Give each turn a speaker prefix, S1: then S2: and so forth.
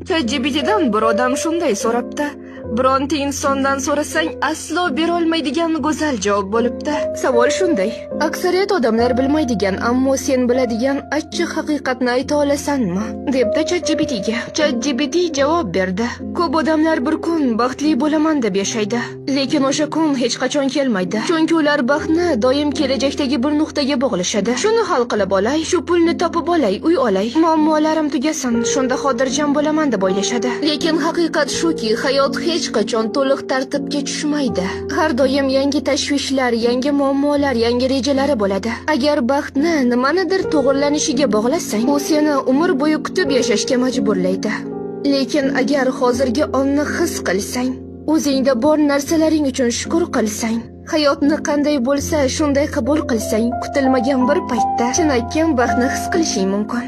S1: ChatGPTdan bir odam shunday so'rabdi. Bironta insondan so'rasang aslo bera olmaydigan go'zal javob bo'libdi. Savol shunday: aksariyat odamlar bilmaydigan, ammo sen biladigan achchiq haqiqatni ayta olasanmi? debdi ChatGPTga. ChatGPT javob berdi: ko'p odamlar bir kun baxtli bo'laman deb yashaydi, lekin o'sha kun hech qachon kelmaydi. Chunki ular baxtni doim kelajakdagi bir nuqtaga bog'lashadi. Shuni hal qilib olay, shu pulni topib olay, uy olay, muammolarim tugasin, shunda xotirjam bo'laman deb o'ylashadi. Lekin haqiqat shuki, hayot hech qachon to'liq tartibga tushmaydi. Har doim yangi tashvishlar, yangi muammolar, yangi rejalari bo'ladi. Agar baxtni nimanidir to'g'irlanishiga bog'lasang, u seni umr bo'yi kutib yashashga majburlaydi. Lekin agar hozirgi onni his qilsang, o'zingda bor narsalaring uchun shukr qilsang, hayotni qanday bo'lsa shunday qabul qilsang, kutilmagan bir paytda chinakam baxtni his qilishing mumkin.